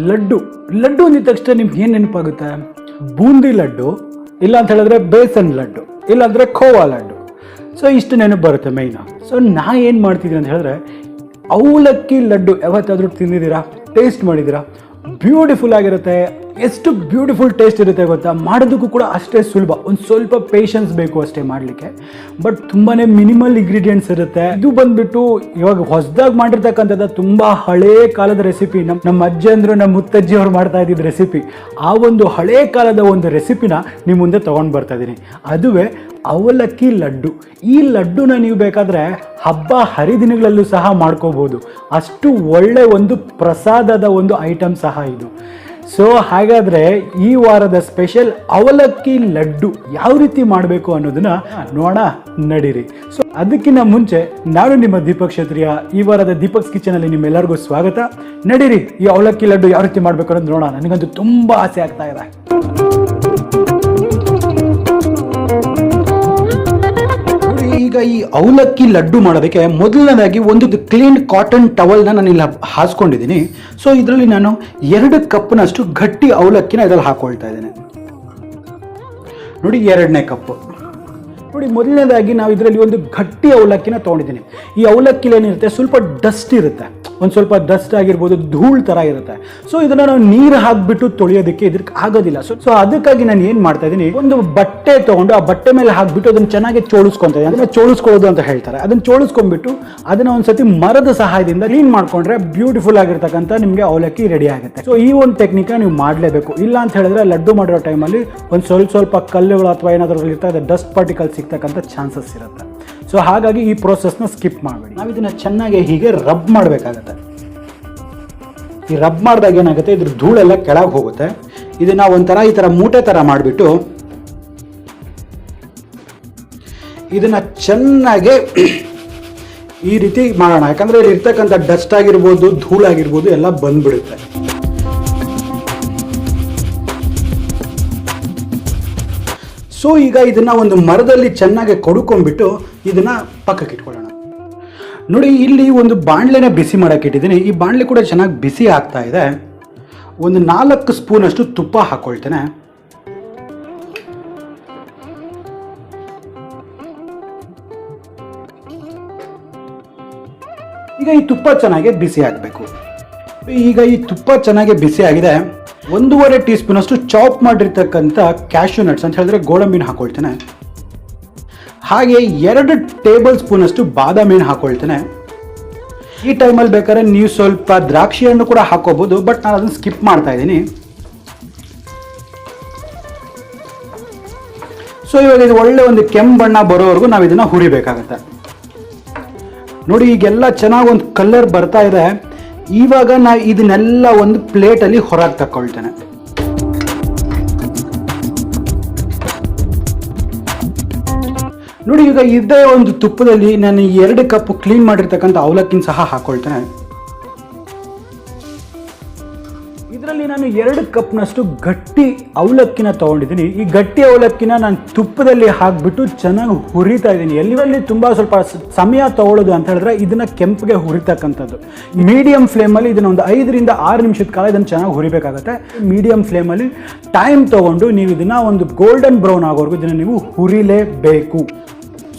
ಲಡ್ಡು ಲಡ್ಡು ಅಂದಿದ ತಕ್ಷಣ ನಿಮ್ಗೆ ಏನು ನೆನಪಾಗುತ್ತೆ? ಬೂಂದಿ ಲಡ್ಡು, ಇಲ್ಲ ಅಂತ ಹೇಳಿದ್ರೆ ಬೇಸನ್ ಲಡ್ಡು, ಇಲ್ಲಾಂದರೆ ಖೋವಾ ಲಡ್ಡು. ಸೊ ಇಷ್ಟು ನೆನಪು ಬರುತ್ತೆ ಮೈನು. ಸೊ ನಾ ಏನು ಮಾಡ್ತಿದ್ದೀನಿ ಅಂತ ಹೇಳಿದ್ರೆ ಅವಲಕ್ಕಿ ಲಡ್ಡು ಯಾವತ್ತಾದರೂ ತಿಂದಿದ್ದೀರಾ? ಟೇಸ್ಟ್ ಮಾಡಿದ್ದೀರಾ? ಬ್ಯೂಟಿಫುಲ್ ಆಗಿರುತ್ತೆ. ಎಷ್ಟು ಬ್ಯೂಟಿಫುಲ್ ಟೇಸ್ಟ್ ಇರುತ್ತೆ ಗೊತ್ತಾ? ಮಾಡೋದಕ್ಕೂ ಕೂಡ ಅಷ್ಟೇ ಸುಲಭ. ಒಂದು ಸ್ವಲ್ಪ ಪೇಷನ್ಸ್ ಬೇಕು ಅಷ್ಟೇ ಮಾಡಲಿಕ್ಕೆ. ಬಟ್ ತುಂಬಾ ಮಿನಿಮಲ್ ಇಂಗ್ರೀಡಿಯೆಂಟ್ಸ್ ಇರುತ್ತೆ. ಇದು ಬಂದುಬಿಟ್ಟು ಇವಾಗ ಹೊಸದಾಗಿ ಮಾಡಿರ್ತಕ್ಕಂಥದ್ದು ತುಂಬ ಹಳೇ ಕಾಲದ ರೆಸಿಪಿ. ನಮ್ಮ ಅಜ್ಜಂದ್ರು ನಮ್ಮ ಮುತ್ತಜ್ಜಿ ಅವ್ರು ಮಾಡ್ತಾ ಇದ್ದಿದ್ದು ರೆಸಿಪಿ. ಆ ಒಂದು ಹಳೇ ಕಾಲದ ಒಂದು ರೆಸಿಪಿನ ನಿಮ್ಮ ಮುಂದೆ ತೊಗೊಂಡು ಬರ್ತಾ ಇದ್ದೀನಿ. ಅದುವೇ ಅವಲಕ್ಕಿ ಲಡ್ಡು. ಈ ಲಡ್ಡುನ ನೀವು ಬೇಕಾದರೆ ಹಬ್ಬ ಹರಿದಿನಗಳಲ್ಲೂ ಸಹ ಮಾಡ್ಕೋಬೋದು. ಅಷ್ಟು ಒಳ್ಳೆ ಒಂದು ಪ್ರಸಾದದ ಒಂದು ಐಟಮ್ ಸಹ ಇದು. ಸೊ ಹಾಗಾದರೆ ಈ ವಾರದ ಸ್ಪೆಷಲ್ ಅವಲಕ್ಕಿ ಲಡ್ಡು ಯಾವ ರೀತಿ ಮಾಡಬೇಕು ಅನ್ನೋದನ್ನ ನೋಡೋಣ, ನಡೀರಿ. ಸೊ ಅದಕ್ಕಿಂತ ಮುಂಚೆ ನಾನು ನಿಮ್ಮ ದೀಪಕ್ ಕ್ಷತ್ರಿಯ. ಈ ವಾರದ ದೀಪಕ್ಸ್ ಕಿಚನಲ್ಲಿ ನಿಮ್ಮೆಲ್ಲರಿಗೂ ಸ್ವಾಗತ. ನಡೀರಿ, ಈ ಅವಲಕ್ಕಿ ಲಡ್ಡು ಯಾವ ರೀತಿ ಮಾಡಬೇಕು ಅನ್ನೋದು ನೋಡೋಣ. ನನಗಂತೂ ತುಂಬ ಆಸೆ ಆಗ್ತಾ ಇದೆ. ಈಗ ಈ ಅವಲಕ್ಕಿ ಲಡ್ಡು ಮಾಡೋದಕ್ಕೆ ಮೊದಲನೇದಾಗಿ ಒಂದು ಕ್ಲೀನ್ ಕಾಟನ್ ಟವಲ್ನ ನಾನು ಇಲ್ಲಿ ಹಾಸ್ಕೊಂಡಿದ್ದೀನಿ. ಸೊ ಇದರಲ್ಲಿ ನಾನು 2 ಕಪ್ನಷ್ಟು ಗಟ್ಟಿ ಅವಲಕ್ಕಿನ ಇದರಲ್ಲಿ ಹಾಕೊಳ್ತಾ ಇದ್ದೇನೆ. ನೋಡಿ 2ನೇ ಕಪ್ಪು. ನೋಡಿ ಮೊದಲನೇದಾಗಿ ನಾವು ಇದರಲ್ಲಿ ಒಂದು ಗಟ್ಟಿ ಅವಲಕ್ಕಿನ ತೊಗೊಂಡಿದ್ದೀನಿ. ಈ ಅವಲಕ್ಕಿಲಿ ಏನಿರುತ್ತೆ, ಸ್ವಲ್ಪ ಡಸ್ಟ್ ಇರುತ್ತೆ, ಒಂದು ಸ್ವಲ್ಪ ಡಸ್ಟ್ ಆಗಿರ್ಬೋದು, ಧೂಳು ಥರ ಇರುತ್ತೆ. ಸೊ ಇದನ್ನು ನಾವು ನೀರು ಹಾಕಿಬಿಟ್ಟು ತೊಳೆಯೋದಕ್ಕೆ ಇದಕ್ಕೆ ಆಗೋದಿಲ್ಲ. ಸೊ ಅದಕ್ಕಾಗಿ ನಾನು ಏನು ಮಾಡ್ತಾ ಇದ್ದೀನಿ, ಒಂದು ಬಟ್ಟೆ ತೊಗೊಂಡು ಆ ಬಟ್ಟೆ ಮೇಲೆ ಹಾಕಿಬಿಟ್ಟು ಅದನ್ನು ಚೆನ್ನಾಗಿ ಚೋಳಿಸ್ಕೊತಾ ಇದ್ದೀನಿ. ಅದನ್ನು ಚೋಳಿಸ್ಕೊಳ್ಳೋದು ಅಂತ ಹೇಳ್ತಾರೆ. ಅದನ್ನು ಚೋಳಿಸ್ಕೊಂಡ್ಬಿಟ್ಟು ಅದನ್ನು ಒಂದು ಸತಿ ಮರದ ಸಹಾಯದಿಂದ ಕ್ಲೀನ್ ಮಾಡ್ಕೊಂಡ್ರೆ ಬ್ಯೂಟಿಫುಲ್ ಆಗಿರ್ತಕ್ಕಂಥ ನಿಮಗೆ ಅವಲಕ್ಕಿ ರೆಡಿ ಆಗುತ್ತೆ. ಸೊ ಈ ಒಂದು ಟೆಕ್ನಿಕ್ನ ನೀವು ಮಾಡಲೇಬೇಕು. ಇಲ್ಲ ಅಂತ ಹೇಳಿದ್ರೆ ಲಡ್ಡು ಮಾಡಿರೋ ಟೈಮಲ್ಲಿ ಒಂದು ಸ್ವಲ್ಪ ಕಲ್ಲುಗಳು ಅಥವಾ ಏನಾದರೂ ಇರ್ತದೆ, ಡಸ್ಟ್ ಪಾರ್ಟಿಕಲ್ಸ್ ಸಿಗ್ತಕ್ಕಂಥ ಚಾನ್ಸಸ್ ಇರುತ್ತೆ. ಸೊ ಹಾಗಾಗಿ ಈ ಪ್ರೋಸೆಸ್ನ ಸ್ಕಿಪ್ ಮಾಡಬೇಡಿ. ನಾವು ಇದನ್ನು ಚೆನ್ನಾಗಿ ಹೀಗೆ ರಬ್ ಮಾಡಬೇಕಾಗತ್ತೆ. ಈ ರಬ್ ಮಾಡಿದಾಗ ಏನಾಗುತ್ತೆ, ಇದ್ರ ಧೂಳೆಲ್ಲ ಕೆಳಗೆ ಹೋಗುತ್ತೆ. ಇದನ್ನ ಒಂಥರ ಈ ಥರ ಮೂಟೆ ಥರ ಮಾಡಿಬಿಟ್ಟು ಇದನ್ನ ಚೆನ್ನಾಗಿ ಈ ರೀತಿ ಮಾಡೋಣ. ಯಾಕಂದರೆ ಇಲ್ಲಿ ಇರ್ತಕ್ಕಂಥ ಡಸ್ಟ್ ಆಗಿರ್ಬೋದು, ಧೂಳಾಗಿರ್ಬೋದು ಎಲ್ಲ ಬಂದ್ಬಿಡುತ್ತೆ. ಸೊ ಈಗ ಇದನ್ನು ಒಂದು ಮರದಲ್ಲಿ ಚೆನ್ನಾಗಿ ಕೊಡ್ಕೊಂಡ್ಬಿಟ್ಟು ಇದನ್ನು ಪಕ್ಕಕ್ಕೆ ಇಟ್ಕೊಳ್ಳೋಣ. ನೋಡಿ ಇಲ್ಲಿ ಒಂದು ಬಾಣಲೆನ ಬಿಸಿ ಮಾಡೋಕ್ಕೆ ಇಟ್ಟಿದ್ದೀನಿ. ಈ ಬಾಣಲೆ ಕೂಡ ಚೆನ್ನಾಗಿ ಬಿಸಿ ಆಗ್ತಾ ಇದೆ. ಒಂದು 4 ಸ್ಪೂನಷ್ಟು ತುಪ್ಪ ಹಾಕ್ಕೊಳ್ತೇನೆ. ಈಗ ಈ ತುಪ್ಪ ಚೆನ್ನಾಗಿ ಬಿಸಿ ಆಗಬೇಕು. ಈಗ ಈ ತುಪ್ಪ ಚೆನ್ನಾಗಿ ಬಿಸಿ ಆಗಿದೆ. 1.5 ಟೀ ಸ್ಪೂನಷ್ಟು ಚಾಪ್ ಮಾಡಿರ್ತಕ್ಕಂಥ ಕ್ಯಾಶ್ಯೂ ನಟ್ಸ್ ಅಂತ ಹೇಳಿದ್ರೆ ಗೋಡಂಬಿನ ಹಾಕೊಳ್ತೇನೆ. ಹಾಗೆ 2 ಟೇಬಲ್ ಸ್ಪೂನಷ್ಟು ಬಾದಾಮಿನ ಹಾಕೊಳ್ತೇನೆ. ಈ ಟೈಮಲ್ಲಿ ಬೇಕಾದ್ರೆ ನೀವು ಸ್ವಲ್ಪ ದ್ರಾಕ್ಷಿ ಹಣ್ಣು ಕೂಡ ಹಾಕೋಬಹುದು, ಬಟ್ ನಾನು ಅದನ್ನು ಸ್ಕಿಪ್ ಮಾಡ್ತಾ ಇದ್ದೀನಿ. ಸೊ ಇವಾಗ ಇದು ಒಳ್ಳೆ ಒಂದು ಕೆಂಪು ಬಣ್ಣ ಬರೋವರೆಗೂ ನಾವು ಇದನ್ನು ಹುರಿಬೇಕಾಗತ್ತೆ. ನೋಡಿ ಈಗೆಲ್ಲ ಚೆನ್ನಾಗಿ ಒಂದು ಕಲರ್ ಬರ್ತಾ ಇದೆ. ಇವಾಗ ನಾ ಇದನ್ನೆಲ್ಲ ಒಂದು ಪ್ಲೇಟಲ್ಲಿ ಹೊರಗೆ ತಗೊಳ್ತೇನೆ. ನೋಡಿ ಈಗ ಇದೇ ಒಂದು ತುಪ್ಪದಲ್ಲಿ ನಾನು 2 ಕಪ್ ಕ್ಲೀನ್ ಮಾಡಿರ್ತಕ್ಕಂಥ ಅವಲಕ್ಕಿನ ಸಹ ಹಾಕೊಳ್ತೇನೆ. ಇದರಲ್ಲಿ ನಾನು 2 ಕಪ್ನಷ್ಟು ಗಟ್ಟಿ ಅವಲಕ್ಕಿನ ತೊಗೊಂಡಿದ್ದೀನಿ. ಈ ಗಟ್ಟಿ ಅವಲಕ್ಕಿನ ನಾನು ತುಪ್ಪದಲ್ಲಿ ಹಾಕಿಬಿಟ್ಟು ಚೆನ್ನಾಗಿ ಹುರಿತಾ ಇದ್ದೀನಿ. ಎಲ್ಲಿವಲ್ಲಿ ತುಂಬ ಸ್ವಲ್ಪ ಸಮಯ ತೊಗೊಳ್ಳೋದು ಅಂತ ಹೇಳಿದ್ರೆ ಇದನ್ನು ಕೆಂಪಿಗೆ ಹುರಿತಕ್ಕಂಥದ್ದು. ಮೀಡಿಯಂ ಫ್ಲೇಮಲ್ಲಿ ಇದನ್ನು ಒಂದು 5 ರಿಂದ 6 ನಿಮಿಷದ ಕಾಲ ಇದನ್ನು ಚೆನ್ನಾಗಿ ಹುರಿಬೇಕಾಗತ್ತೆ. ಮೀಡಿಯಂ ಫ್ಲೇಮಲ್ಲಿ ಟೈಮ್ ತೊಗೊಂಡು ನೀವು ಇದನ್ನು ಒಂದು ಗೋಲ್ಡನ್ ಬ್ರೌನ್ ಆಗೋವರೆಗೂ ಇದನ್ನು ನೀವು ಹುರಿಲೇಬೇಕು.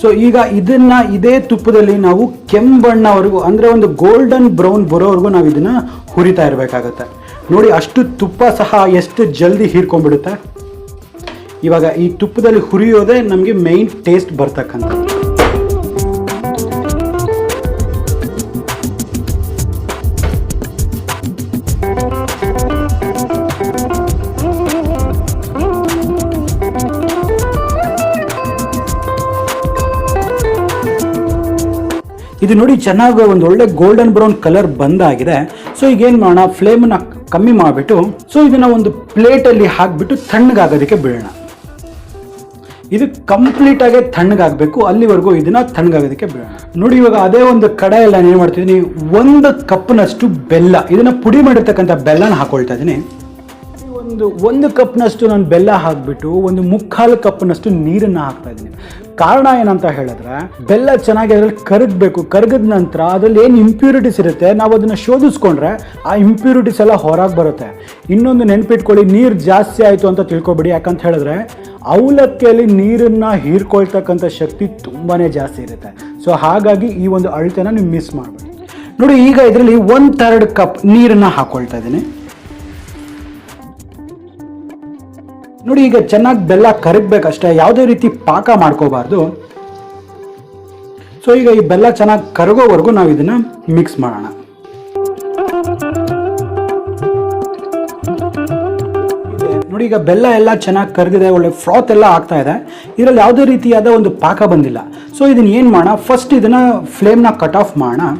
ಸೊ ಈಗ ಇದನ್ನು ಇದೇ ತುಪ್ಪದಲ್ಲಿ ನಾವು ಕೆಂಪು ಬಣ್ಣವರೆಗೂ ಅಂದರೆ ಒಂದು ಗೋಲ್ಡನ್ ಬ್ರೌನ್ ಬರೋವರೆಗೂ ನಾವು ಇದನ್ನು ಹುರಿತಾ ಇರಬೇಕಾಗತ್ತೆ. ನೋಡಿ ಅಷ್ಟು ತುಪ್ಪ ಸಹ ಎಷ್ಟು ಜಲ್ದಿ ಹೀರ್ಕೊಂಡ್ಬಿಡುತ್ತೆ. ಇವಾಗ ಈ ತುಪ್ಪದಲ್ಲಿ ಹುರಿಯೋದೇ ನಮಗೆ ಮೇಯ್ನ್ ಟೇಸ್ಟ್ ಬರ್ತಕ್ಕಂಥದ್ದು. ಇದು ನೋಡಿ ಚೆನ್ನಾಗಿ ಒಂದು ಒಳ್ಳೆ ಗೋಲ್ಡನ್ ಬ್ರೌನ್ ಕಲರ್ ಬಂದಾಗಿದೆ. ಸೊ ಈಗ ಏನು ಮಾಡೋಣ, ಫ್ಲೇಮನ್ನ ಕಮ್ಮಿ ಮಾಡಿಬಿಟ್ಟು ಸೊ ಇದನ್ನು ಒಂದು ಪ್ಲೇಟಲ್ಲಿ ಹಾಕಿಬಿಟ್ಟು ತಣ್ಣಗಾಗೋದಕ್ಕೆ ಬಿಡೋಣ. ಇದು ಕಂಪ್ಲೀಟಾಗಿ ತಣ್ಣಗಾಗಬೇಕು, ಅಲ್ಲಿವರೆಗೂ ಇದನ್ನು ತಣ್ಣಗಾಗೋದಕ್ಕೆ ಬಿಡೋಣ. ನೋಡಿ ಇವಾಗ ಅದೇ ಒಂದು ಕಡಾಯಲ್ಲಿ ನಾನು ಏನು ಮಾಡ್ತಿದ್ದೀನಿ, 1 ಕಪ್ನಷ್ಟು ಬೆಲ್ಲ, ಇದನ್ನು ಪುಡಿ ಮಾಡಿರ್ತಕ್ಕಂಥ ಬೆಲ್ಲನ ಹಾಕೊಳ್ತಾ ಇದ್ದೀನಿ. ಒಂದು ಕಪ್ನಷ್ಟು ನಾನು ಬೆಲ್ಲ ಹಾಕಿಬಿಟ್ಟು ಒಂದು ಮುಕ್ಕಾಲು ಕಪ್ನಷ್ಟು ನೀರನ್ನು ಹಾಕ್ತಾ ಇದ್ದೀನಿ. ಕಾರಣ ಏನಂತ ಹೇಳಿದ್ರೆ ಬೆಲ್ಲ ಚೆನ್ನಾಗಿ ಅದರಲ್ಲಿ ಕರಗಬೇಕು. ಕರಗಿದ ನಂತರ ಅದರಲ್ಲಿ ಏನು ಇಂಪ್ಯೂರಿಟೀಸ್ ಇರುತ್ತೆ ನಾವು ಅದನ್ನು ಶೋಧಿಸ್ಕೊಂಡ್ರೆ ಆ ಇಂಪ್ಯೂರಿಟೀಸ್ ಎಲ್ಲ ಹೊರಗೆ ಬರುತ್ತೆ. ಇನ್ನೊಂದು ನೆನ್ಪಿಟ್ಕೊಳ್ಳಿ, ನೀರು ಜಾಸ್ತಿ ಆಯಿತು ಅಂತ ತಿಳ್ಕೊಬೇಡಿ. ಯಾಕಂತ ಹೇಳಿದ್ರೆ ಅವಲಕ್ಕಿಯಲ್ಲಿ ನೀರನ್ನು ಹೀರ್ಕೊಳ್ತಕ್ಕಂಥ ಶಕ್ತಿ ತುಂಬಾ ಜಾಸ್ತಿ ಇರುತ್ತೆ. ಸೊ ಹಾಗಾಗಿ ಈ ಒಂದು ಅಳತೆನ ನೀವು ಮಿಸ್ ಮಾಡಬೇಡಿ. ನೋಡಿ, ಈಗ ಇದರಲ್ಲಿ 1/3 ಕಪ್ ನೀರನ್ನು ಹಾಕ್ಕೊಳ್ತಾ ಇದ್ದೀನಿ. ನೋಡಿ, ಈಗ ಚೆನ್ನಾಗಿ ಬೆಲ್ಲ ಕರಗಬೇಕಷ್ಟೇ, ಯಾವುದೇ ರೀತಿ ಪಾಕ ಮಾಡ್ಕೋಬಾರ್ದು. ಸೊ ಈಗ ಈ ಬೆಲ್ಲ ಚೆನ್ನಾಗಿ ಕರಗೋವರೆಗೂ ನಾವು ಇದನ್ನು ಮಿಕ್ಸ್ ಮಾಡೋಣ. ನೋಡಿ, ಈಗ ಬೆಲ್ಲ ಎಲ್ಲ ಚೆನ್ನಾಗಿ ಕರಗಿದೆ, ಒಳ್ಳೆ ಫ್ರಾತ್ ಎಲ್ಲ ಆಗ್ತಾ ಇದೆ. ಇದರಲ್ಲಿ ಯಾವುದೇ ರೀತಿಯಾದ ಒಂದು ಪಾಕ ಬಂದಿಲ್ಲ. ಸೊ ಇದನ್ನು ಏನು ಮಾಡೋಣ, ಫಸ್ಟ್ ಇದನ್ನು ಫ್ಲೇಮ್ನ ಕಟ್ ಆಫ್ ಮಾಡೋಣ.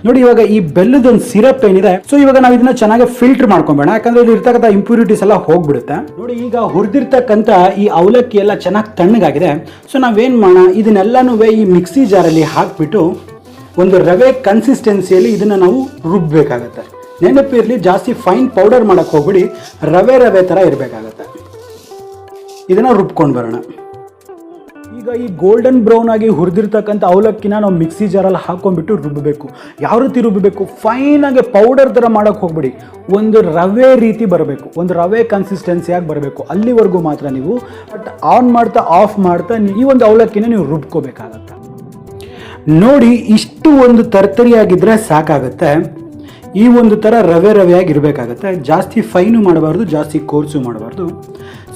ನೋಡಿ, ಇವಾಗ ಈ ಬೆಲ್ಲದೊಂದು ಸಿರಪ್ ಏನಿದೆ, ಸೊ ಇವಾಗ ನಾವು ಇದನ್ನ ಚೆನ್ನಾಗಿ ಫಿಲ್ಟರ್ ಮಾಡ್ಕೊಂಬೇಡ, ಯಾಕಂದ್ರೆ ಇಲ್ಲಿ ಇರ್ತಕ್ಕಂಥ ಇಂಪ್ಯೂರಿಟೀಸ್ ಎಲ್ಲ ಹೋಗ್ಬಿಡುತ್ತೆ. ನೋಡಿ, ಈಗ ಹುರಿದಿರ್ತಕ್ಕಂಥ ಈ ಅವಲಕ್ಕಿ ಎಲ್ಲ ಚೆನ್ನಾಗಿ ತಣ್ಣಗಾಗಿದೆ. ಸೊ ನಾವೇನು ಮಾಡೋಣ, ಇದನ್ನೆಲ್ಲನೂ ಈ ಮಿಕ್ಸಿ ಜಾರಲ್ಲಿ ಹಾಕ್ಬಿಟ್ಟು ಒಂದು ರವೆ ಕನ್ಸಿಸ್ಟೆನ್ಸಿಯಲ್ಲಿ ಇದನ್ನು ನಾವು ರುಬ್ಬಬೇಕಾಗತ್ತೆ. ನೆನಪಿರಲಿ, ಜಾಸ್ತಿ ಫೈನ್ ಪೌಡರ್ ಮಾಡೋಕ್ಕೆ ಹೋಗ್ಬಿಡಿ, ರವೆ ಥರ ಇರಬೇಕಾಗತ್ತೆ. ಇದನ್ನು ರುಬ್ಕೊಂಡು ಬರೋಣ. ಈಗ ಈ ಗೋಲ್ಡನ್ ಬ್ರೌನ್ ಆಗಿ ಹುರಿದಿರ್ತಕ್ಕಂಥ ಅವಲಕ್ಕಿನ ನಾವು ಮಿಕ್ಸಿ ಜಾರಲ್ಲಿ ಹಾಕೊಂಡ್ಬಿಟ್ಟು ರುಬ್ಬಬೇಕು. ಯಾವ ರೀತಿ ರುಬ್ಬಬೇಕು, ಫೈನಾಗಿ ಪೌಡರ್ ಥರ ಮಾಡೋಕ್ಕೆ ಹೋಗ್ಬಿಡಿ. ಒಂದು ರವೆ ರೀತಿ ಬರಬೇಕು, ಒಂದು ರವೆ ಕನ್ಸಿಸ್ಟೆನ್ಸಿಯಾಗಿ ಬರಬೇಕು. ಅಲ್ಲಿವರೆಗೂ ಮಾತ್ರ ನೀವು ಬಟ್ ಆನ್ ಮಾಡ್ತಾ ಆಫ್ ಮಾಡ್ತಾ ಈ ಒಂದು ಅವಲಕ್ಕಿನ ನೀವು ರುಬ್ಕೋಬೇಕಾಗತ್ತೆ. ನೋಡಿ, ಇಷ್ಟು ಒಂದು ತರ್ತರಿಯಾಗಿದ್ದರೆ ಸಾಕಾಗುತ್ತೆ. ಈ ಒಂದು ಥರ ರವೆಯಾಗಿ ಇರಬೇಕಾಗತ್ತೆ. ಜಾಸ್ತಿ ಫೈನು ಮಾಡಬಾರ್ದು, ಜಾಸ್ತಿ ಕೋರ್ಸು ಮಾಡಬಾರ್ದು.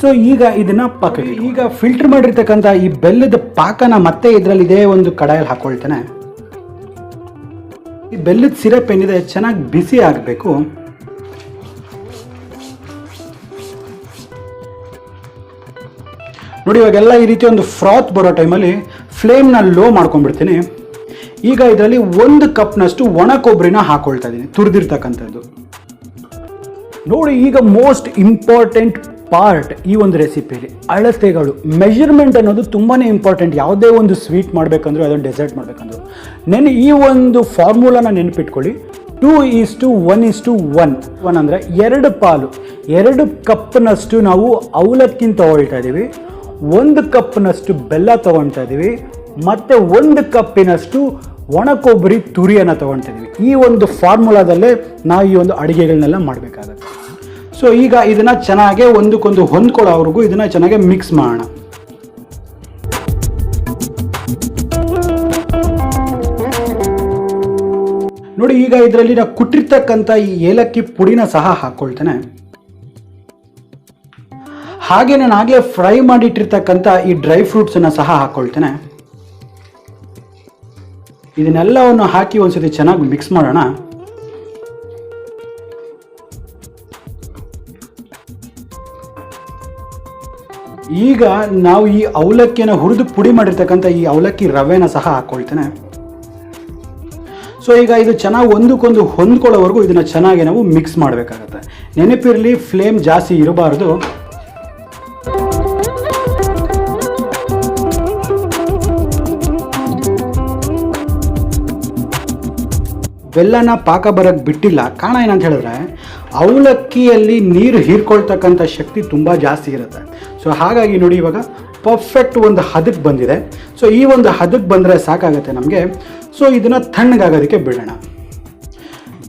ಸೊ ಈಗ ಇದನ್ನು ಪಕ್ಕಕ್ಕೆ, ಈಗ ಫಿಲ್ಟರ್ ಮಾಡಿರ್ತಕ್ಕಂಥ ಈ ಬೆಲ್ಲದ ಪಾಕನ ಮತ್ತೆ ಇದರಲ್ಲಿ ಇದೇ ಒಂದು ಕಡಾಯಲ್ಲಿ ಹಾಕ್ಕೊಳ್ತೇನೆ. ಈ ಬೆಲ್ಲದ ಸಿರಪ್ ಏನಿದೆ ಚೆನ್ನಾಗಿ ಬಿಸಿ ಆಗಬೇಕು. ನೋಡಿ, ಇವಾಗೆಲ್ಲ ಈ ರೀತಿ ಒಂದು ಫ್ರಾತ್ ಬರೋ ಟೈಮಲ್ಲಿ ಫ್ಲೇಮ್ನ ಲೋ ಮಾಡ್ಕೊಂಡ್ಬಿಡ್ತೀನಿ. ಈಗ ಇದರಲ್ಲಿ 1 ಕಪ್ನಷ್ಟು ಒಣ ಕೊಬ್ಬರಿನ ಹಾಕೊಳ್ತಾ ಇದ್ದೀನಿ, ತುರಿದಿರ್ತಕ್ಕಂಥದ್ದು. ನೋಡಿ, ಈಗ ಮೋಸ್ಟ್ ಇಂಪಾರ್ಟೆಂಟ್ ಪಾರ್ಟ್ ಈ ಒಂದು ರೆಸಿಪಿಯಲ್ಲಿ ಅಳತೆಗಳು, ಮೆಜರ್ಮೆಂಟ್ ಅನ್ನೋದು ತುಂಬಾ ಇಂಪಾರ್ಟೆಂಟ್. ಯಾವುದೇ ಒಂದು ಸ್ವೀಟ್ ಮಾಡಬೇಕಂದ್ರೂ ಅದನ್ನು ಡೆಸರ್ಟ್ ಮಾಡಬೇಕಂದ್ರು ಈ ಒಂದು ಫಾರ್ಮುಲಾನ ನೆನಪಿಟ್ಕೊಳ್ಳಿ. 2:1:1 ಅಂದರೆ 2 ಪಾಲು, 2 ಕಪ್ನಷ್ಟು ನಾವು ಅವಲಕ್ಕಿನ ತೊಗೊಳ್ತಾ ಇದ್ದೀವಿ, 1 ಕಪ್ನಷ್ಟು ಬೆಲ್ಲ ತೊಗೊಳ್ತಾ ಇದ್ದೀವಿ, ಮತ್ತು 1 ಕಪ್ಪಿನಷ್ಟು ಒಣ ಕೊಬ್ಬರಿ ತುರಿಯನ್ನು ತೊಗೊಳ್ತಾ ಇದ್ದೀವಿ. ಈ ಒಂದು ಫಾರ್ಮುಲಾದಲ್ಲೇ ನಾವು ಈ ಒಂದು ಅಡುಗೆಗಳನ್ನೆಲ್ಲ ಮಾಡಬೇಕಾಗತ್ತೆ. ಸೊ ಈಗ ಇದನ್ನು ಚೆನ್ನಾಗಿ ಒಂದಕ್ಕೊಂದು ಹೊಂದ್ಕೊಳ್ಳೋವರೆಗೂ ಇದನ್ನು ಚೆನ್ನಾಗಿ ಮಿಕ್ಸ್ ಮಾಡೋಣ. ನೋಡಿ, ಈಗ ಇದರಲ್ಲಿ ನಾವು ಕುಟ್ಟಿರ್ತಕ್ಕಂಥ ಈ ಏಲಕ್ಕಿ ಪುಡಿನ ಸಹ ಹಾಕ್ಕೊಳ್ತೇನೆ. ಹಾಗೆ ನಾನು ಆಗಲೇ ಫ್ರೈ ಮಾಡಿಟ್ಟಿರ್ತಕ್ಕಂಥ ಈ ಡ್ರೈ ಫ್ರೂಟ್ಸನ್ನು ಸಹ ಹಾಕ್ಕೊಳ್ತೇನೆ. ಇದನ್ನೆಲ್ಲವನ್ನು ಹಾಕಿ ಒಂದ್ಸತಿ ಚೆನ್ನಾಗಿ ಮಿಕ್ಸ್ ಮಾಡೋಣ. ಈಗ ನಾವು ಈ ಅವಲಕ್ಕಿಯನ್ನು ಹುರಿದು ಪುಡಿ ಮಾಡಿರ್ತಕ್ಕಂಥ ಈ ಅವಲಕ್ಕಿ ರವೆನ ಸಹ ಹಾಕ್ಕೊಳ್ತೇನೆ. ಸೊ ಈಗ ಇದು ಚೆನ್ನಾಗಿ ಒಂದಕ್ಕೊಂದು ಹೊಂದ್ಕೊಳ್ಳೋವರೆಗೂ ಇದನ್ನು ಚೆನ್ನಾಗಿ ನಾವು ಮಿಕ್ಸ್ ಮಾಡಬೇಕಾಗತ್ತೆ. ನೆನಪಿರಲಿ, ಫ್ಲೇಮ್ ಜಾಸ್ತಿ ಇರಬಾರ್ದು. ಬೆಲ್ಲನ ಪಾಕ ಬರೋಕ್ಕೆ ಬಿಟ್ಟಿಲ್ಲ. ಕಾರಣ ಏನಂತ ಹೇಳಿದ್ರೆ ಅವಲಕ್ಕಿಯಲ್ಲಿ ನೀರು ಹೀರ್ಕೊಳ್ತಕ್ಕಂಥ ಶಕ್ತಿ ತುಂಬ ಜಾಸ್ತಿ ಇರುತ್ತೆ. ಸೊ ಹಾಗಾಗಿ ನೋಡಿ, ಇವಾಗ ಪರ್ಫೆಕ್ಟ್ ಒಂದು ಹದಕ್ಕೆ ಬಂದಿದೆ. ಸೊ ಈ ಒಂದು ಹದಕ್ಕೆ ಬಂದರೆ ಸಾಕಾಗುತ್ತೆ ನಮಗೆ. ಸೊ ಇದನ್ನು ತಣ್ಣಗಾಗೋದಕ್ಕೆ ಬಿಡೋಣ.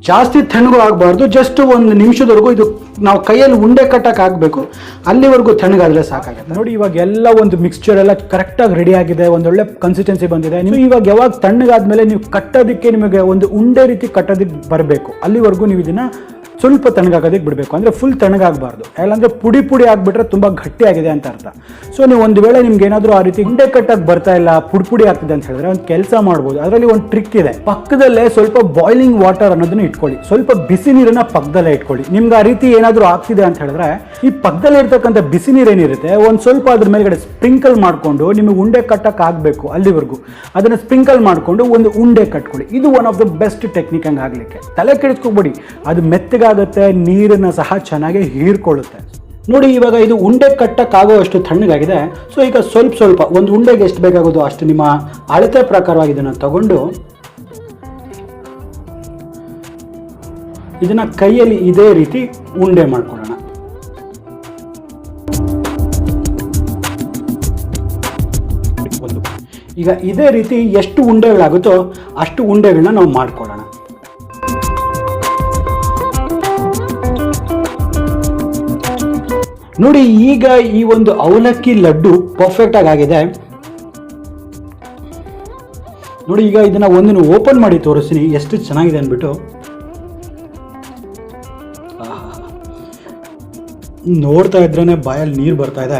ಜಾಸ್ತಿ ತಣ್ಣಗೂ ಆಗಬಾರ್ದು, ಜಸ್ಟ್ 1 ನಿಮಿಷದವರೆಗೂ ಇದು ನಾವು ಕೈಯಲ್ಲಿ ಉಂಡೆ ಕಟ್ಟಕ್ಕೆ ಆಗಬೇಕು, ಅಲ್ಲಿವರೆಗೂ ತಣ್ಣಗಾದರೆ ಸಾಕಾಗುತ್ತೆ. ನೋಡಿ, ಇವಾಗ ಎಲ್ಲ ಒಂದು ಮಿಕ್ಸ್ಚರ್ ಎಲ್ಲ ಕರೆಕ್ಟಾಗಿ ರೆಡಿ ಆಗಿದೆ, ಒಂದೊಳ್ಳೆ ಕನ್ಸಿಸ್ಟೆನ್ಸಿ ಬಂದಿದೆ. ನೀವು ಇವಾಗ ಯಾವಾಗ ತಣ್ಣಗಾದ್ಮೇಲೆ ನೀವು ಕಟ್ಟೋದಕ್ಕೆ ನಿಮಗೆ ಒಂದು ಉಂಡೆ ರೀತಿ ಕಟ್ಟೋದಕ್ಕೆ ಬರಬೇಕು, ಅಲ್ಲಿವರೆಗೂ ನೀವು ಇದನ್ನು ಸ್ವಲ್ಪ ತಣ್ಣಗಾಗೋದಕ್ಕೆ ಬಿಡಬೇಕು. ಅಂದರೆ ಫುಲ್ ತಣ್ಣಗಾಗಬಾರ್ದು, ಯಾಕಂದರೆ ಪುಡಿ ಆಗಿಬಿಟ್ರೆ ತುಂಬ ಗಟ್ಟಿಯಾಗಿದೆ ಅಂತ ಅರ್ಥ. ಸೊ ನೀವು ಒಂದು ವೇಳೆ ನಿಮ್ಗೆ ಏನಾದರೂ ಆ ರೀತಿ ಉಂಡೆ ಕಟ್ಟಕ್ಕೆ ಬರ್ತಾ ಇಲ್ಲ, ಪುಡಿ ಆಗ್ತಿದೆ ಅಂತ ಹೇಳಿದ್ರೆ ಒಂದು ಕೆಲಸ ಮಾಡ್ಬೋದು. ಅದರಲ್ಲಿ ಒಂದು ಟ್ರಿಕ್ ಇದೆ. ಪಕ್ಕದಲ್ಲೇ ಸ್ವಲ್ಪ ಬಾಯ್ಲಿಂಗ್ ವಾಟರ್ ಅನ್ನೋದನ್ನ ಇಟ್ಕೊಳ್ಳಿ, ಸ್ವಲ್ಪ ಬಿಸಿ ನೀರನ್ನ ಪಕ್ಕದಲ್ಲೇ ಇಟ್ಕೊಳ್ಳಿ. ನಿಮ್ಗೆ ಆ ರೀತಿ ಏನಾದರೂ ಆಗ್ತಿದೆ ಅಂತ ಹೇಳಿದ್ರೆ ಈ ಪಕ್ಕದಲ್ಲೇ ಇರ್ತಕ್ಕಂಥ ಬಿಸಿ ನೀರೇನಿರುತ್ತೆ ಒಂದು ಸ್ವಲ್ಪ ಅದ್ರ ಮೇಲ್ಗಡೆ ಸ್ಪ್ರಿಂಕಲ್ ಮಾಡಿಕೊಂಡು ನಿಮಗೆ ಉಂಡೆ ಕಟ್ಟಕ್ಕೆ ಆಗಬೇಕು ಅಲ್ಲಿವರೆಗೂ ಅದನ್ನು ಸ್ಪ್ರಿಂಕಲ್ ಮಾಡಿಕೊಂಡು ಒಂದು ಉಂಡೆ ಕಟ್ಕೊಳ್ಳಿ. ಇದು one of the best technique ಹಂಗೆ ಆಗಲಿಕ್ಕೆ. ತಲೆ ಕೆಡಿಸ್ಕೊಬೇಡಿ, ಅದು ಮೆತ್ತಗಾಗುತ್ತೆ, ನೀರನ್ನು ಸಹ ಚೆನ್ನಾಗಿ ಹೀರ್ಕೊಳ್ಳುತ್ತೆ. ನೋಡಿ, ಇವಾಗ ಇದು ಉಂಡೆ ಕಟ್ಟಕ್ಕಾಗೋ ಅಷ್ಟು ತಣ್ಣಗಾಗಿದೆ. ಸೊ ಈಗ ಸ್ವಲ್ಪ ಒಂದು ಉಂಡೆಗೆ ಎಷ್ಟು ಬೇಕಾಗೋದು ಅಷ್ಟು ನಿಮ್ಮ ಅಳತೆ ಪ್ರಕಾರವಾಗಿ ಇದನ್ನು ತಗೊಂಡು ಇದನ್ನು ಕೈಯಲ್ಲಿ ಇದೇ ರೀತಿ ಉಂಡೆ ಮಾಡ್ಕೊಳ್ಳೋಣ. ಈಗ ಇದೇ ರೀತಿ ಎಷ್ಟು ಉಂಡೆಗಳಾಗುತ್ತೋ ಅಷ್ಟು ಉಂಡೆಗಳನ್ನ ನಾವು ಮಾಡ್ಕೊಳ್ಳೋಣ. ನೋಡಿ, ಈಗ ಈ ಒಂದು ಅವಲಕ್ಕಿ ಲಡ್ಡು ಪರ್ಫೆಕ್ಟ್ ಆಗಿದೆ ನೋಡಿ. ಈಗ ಇದನ್ನ ಒಂದನ್ನು ಓಪನ್ ಮಾಡಿ ತೋರಿಸ್ತೀನಿ ಎಷ್ಟು ಚೆನ್ನಾಗಿದೆ ಅಂದ್ಬಿಟ್ಟು. ನೋಡ್ತಾ ಇದ್ರೇ ಬಾಯಲ್ಲಿ ನೀರು ಬರ್ತಾ ಇದೆ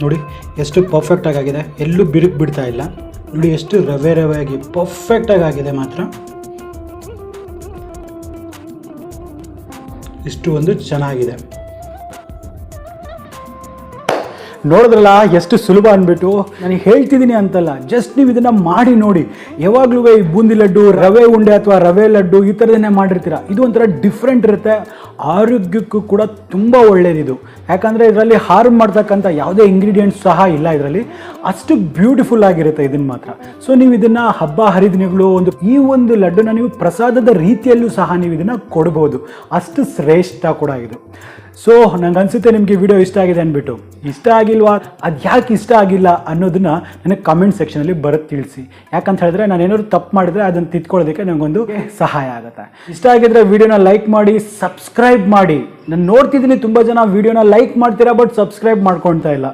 ನೋಡಿ, ಎಷ್ಟು ಪರ್ಫೆಕ್ಟಾಗಿ ಆಗಿದೆ, ಎಲ್ಲೂ ಬಿರುಕು ಬಿಡ್ತಾ ಇಲ್ಲ ನೋಡಿ, ಎಷ್ಟು ರವೆ ರವೆಯಾಗಿ ಪರ್ಫೆಕ್ಟಾಗಿ ಆಗಿದೆ. ಮಾತ್ರ ಇಷ್ಟು ಒಂದು ಚೆನ್ನಾಗಿದೆ. ನೋಡಿದ್ರಲ್ಲ ಎಷ್ಟು ಸುಲಭ ಅಂದ್ಬಿಟ್ಟು. ನಾನು ಹೇಳ್ತಿದ್ದೀನಿ ಅಂತಲ್ಲ, ಜಸ್ಟ್ ನೀವು ಇದನ್ನು ಮಾಡಿ ನೋಡಿ. ಯಾವಾಗಲೂ ಈ ಬೂಂದಿ ಲಡ್ಡು, ರವೆ ಉಂಡೆ ಅಥವಾ ರವೆ ಲಡ್ಡು ಈ ಥರದನ್ನೇ ಮಾಡಿರ್ತೀರ. ಇದು ಒಂಥರ ಡಿಫ್ರೆಂಟ್ ಇರುತ್ತೆ, ಆರೋಗ್ಯಕ್ಕೂ ಕೂಡ ತುಂಬ ಒಳ್ಳೆಯದಿದು. ಯಾಕಂದರೆ ಇದರಲ್ಲಿ ಹಾರ್ಮ್ ಮಾಡ್ತಕ್ಕಂಥ ಯಾವುದೇ ಇಂಗ್ರೀಡಿಯೆಂಟ್ಸ್ ಸಹ ಇಲ್ಲ ಇದರಲ್ಲಿ. ಅಷ್ಟು ಬ್ಯೂಟಿಫುಲ್ ಆಗಿರುತ್ತೆ ಇದನ್ನು ಮಾತ್ರ. ಸೊ ನೀವು ಇದನ್ನು ಹಬ್ಬ ಹರಿದಿನಗಳು ಈ ಒಂದು ಲಡ್ಡುನ ನೀವು ಪ್ರಸಾದದ ರೀತಿಯಲ್ಲೂ ಸಹ ನೀವು ಇದನ್ನು ಕೊಡ್ಬೋದು. ಅಷ್ಟು ಶ್ರೇಷ್ಠ ಕೂಡ ಇದು. ಸೊ ನಂಗೆ ಅನಿಸುತ್ತೆ ನಿಮಗೆ ವಿಡಿಯೋ ಇಷ್ಟ ಆಗಿದೆ ಅಂದ್ಬಿಟ್ಟು. ಇಷ್ಟ ಆಗಿಲ್ವಾ, ಅದು ಯಾಕೆ ಇಷ್ಟ ಆಗಿಲ್ಲ ಅನ್ನೋದನ್ನ ನನಗೆ ಕಮೆಂಟ್ ಸೆಕ್ಷನಲ್ಲಿ ಬರೋದು ತಿಳಿಸಿ. ಯಾಕಂತ ಹೇಳಿದ್ರೆ ನಾನು ಏನಾದ್ರು ತಪ್ಪು ಮಾಡಿದ್ರೆ ಅದನ್ನು ತಿದ್ಕೊಳ್ಳೋದಕ್ಕೆ ನನಗೊಂದು ಸಹಾಯ ಆಗುತ್ತೆ. ಇಷ್ಟ ಆಗಿದ್ರೆ ವಿಡಿಯೋನ ಲೈಕ್ ಮಾಡಿ, ಸಬ್ಸ್ಕ್ರೈಬ್ ಮಾಡಿ. ನಾನು ನೋಡ್ತಿದ್ದೀನಿ ತುಂಬ ಜನ ವಿಡಿಯೋನ ಲೈಕ್ ಮಾಡ್ತೀರಾ ಬಟ್ ಸಬ್ಸ್ಕ್ರೈಬ್ ಮಾಡ್ಕೊಳ್ತಾ ಇಲ್ಲ.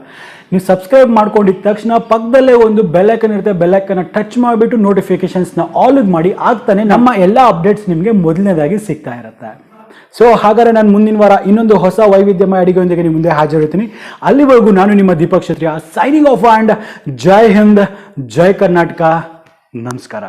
ನೀವು ಸಬ್ಸ್ಕ್ರೈಬ್ ಮಾಡ್ಕೊಂಡಿದ್ದ ತಕ್ಷಣ ಪಕ್ಕದಲ್ಲೇ ಒಂದು ಬೆಲ್ಲೈಕನ್ ಇರುತ್ತೆ, ಬೆಲ್ಲೈಕನ್ನ ಟಚ್ ಮಾಡಿಬಿಟ್ಟು ನೋಟಿಫಿಕೇಶನ್ಸ್ನ ಆಲ್ ಮಾಡಿ. ಆಗ್ತಾನೆ ನಮ್ಮ ಎಲ್ಲ ಅಪ್ಡೇಟ್ಸ್ ನಿಮಗೆ ಮೊದಲನೇದಾಗಿ ಸಿಗ್ತಾ ಇರುತ್ತೆ. ಸೊ ಹಾಗಾದ್ರೆ ನಾನು ಮುಂದಿನ ವಾರ ಇನ್ನೊಂದು ಹೊಸ ವೈವಿಧ್ಯಮಯ ಅಡಿಗೆಯೊಂದಿಗೆ ನಿಮ್ಮ ಮುಂದೆ ಹಾಜರಿರ್ತೀನಿ. ಅಲ್ಲಿವರೆಗೂ ನಾನು ನಿಮ್ಮ ದೀಪಕ್ ಕ್ಷತ್ರಿಯ ಸೈನಿಂಗ್ ಆಫ್ ಆ್ಯಂಡ್ ಜೈ ಹಿಂದ್, ಜೈ ಕರ್ನಾಟಕ, ನಮಸ್ಕಾರ.